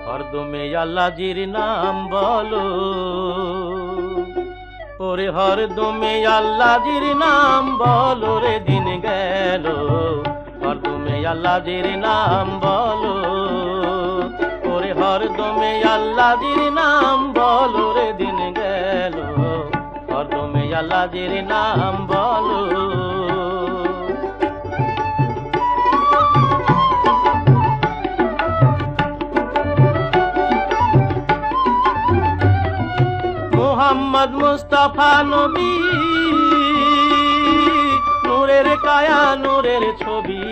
হরদমে আল্লাহজির নাম বলো, ওরে হরদমে আল্লাহজির নাম বলো রে, দিন গেল হরদমে আল্লাহজির নাম বলো, ওরে হরদমে আল্লাহজির নাম বলো রে, দিন গেল হরদমে আল্লাহজির নাম বলো। মোহাম্মদ মুস্তাফা নবী, নূরের কায়া নূরের ছবি,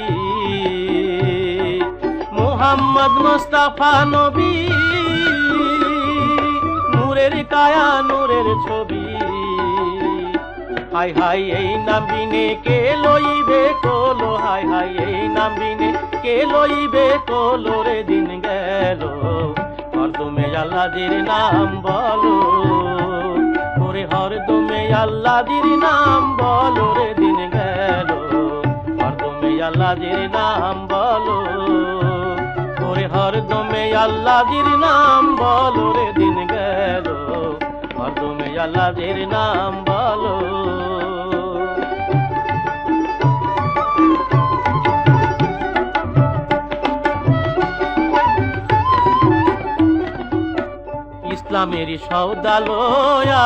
মোহাম্মদ মুস্তাফা নবী, নূরের কায়া নূরের ছবি। হাই হাই এই নাম বিনে কে লইবে কোলো, হাই হাই এই নাম বিনে কে লইবে কোলো রে, দিন গেল হরদমে আল্লাহজির নাম বলো, ওরে হরদমে আল্লাহজির নাম বলো রে, দিন গেল হরদমে আল্লাহজির নাম বলো, ওরে হরদমে আল্লাহজির নাম বলো রে, দিন গেল হরদমে আল্লাহজির নাম বলো। ইসলামের সওদা লয়া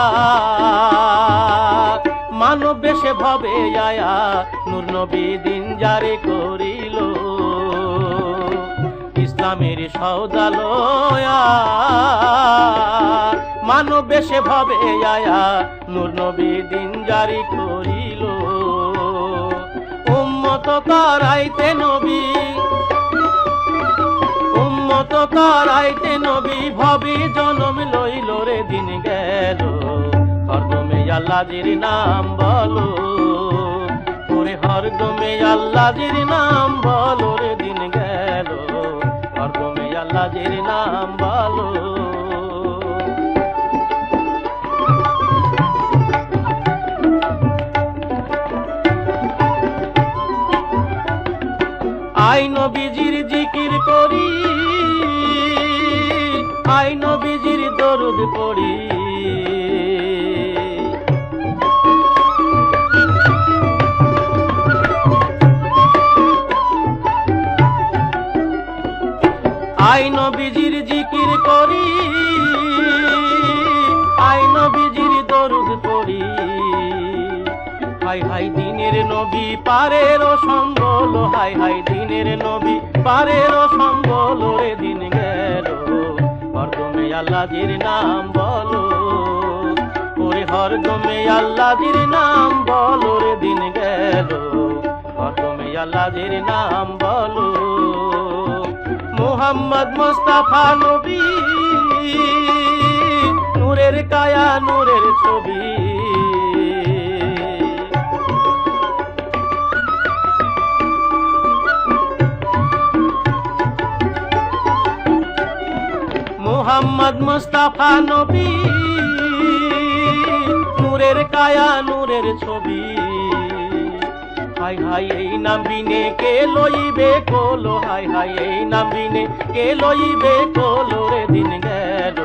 মানব বেশে ভবে আয়া, নূর নবী দিন জারি করিল। ইসলামের সওদা লয়া মানব বেশে ভবে আয়া, নূর নবী দিন জারি করিল। উম্মত করাইতে নবী, উম্মত করাইতে নবী ভবি জনম লইল রে, দিন গেল হরদমে আল্লাহজির নাম বলো, ওরে হরদমে আল্লাহজির নাম বলো রে, দিন গেল হরদমে আল্লাহজির নাম বলো। আই নবীজির জিকির করি, আই নবীজির দরুদ পড়ি, আই নবীজির জিকির করি, আই নবীজির দরুদ পড়ি। হাই হাই দিনের নবী পারের সম্বল, হাই হাই দিনের নবী পারের সম্বল রে, দিন গেল হরদমে আল্লাহজির নাম বলো, ওরে হরদমে আল্লাহজির নাম বলো রে, দিন গেল হরদমে আল্লাহজির নাম বলো। মোহাম্মদ মুস্তাফা নবী, নূরের কায়া নূরের ছবি, মোহাম্মদ মুস্তাফা নবী, নূরের কায়া নূরের ছবি। হাই হাই এই নাম বিনে কে লইবে কোলো, হাই হাই এই নাম বিনে কে লইবে কোলো রে, দিন গেল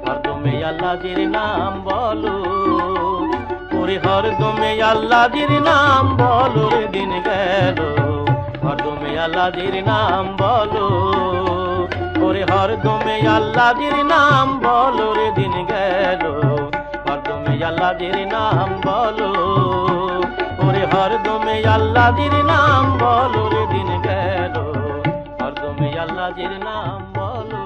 হরদমে আল্লাহজির নাম বলো, ওরে হরদমে আল্লাহজির নাম বলো রে, দিন গেল হরদমে আল্লাহজির নাম বলো, ওরে হরদমে আল্লাহজির নাম বলো রে, দিন গেল হরদমে আল্লাহজির নাম বলো, ওরে হরদমে আল্লাহজির নাম বলো রে, দিন গেল হরদমে আল্লাহজির নাম বলো।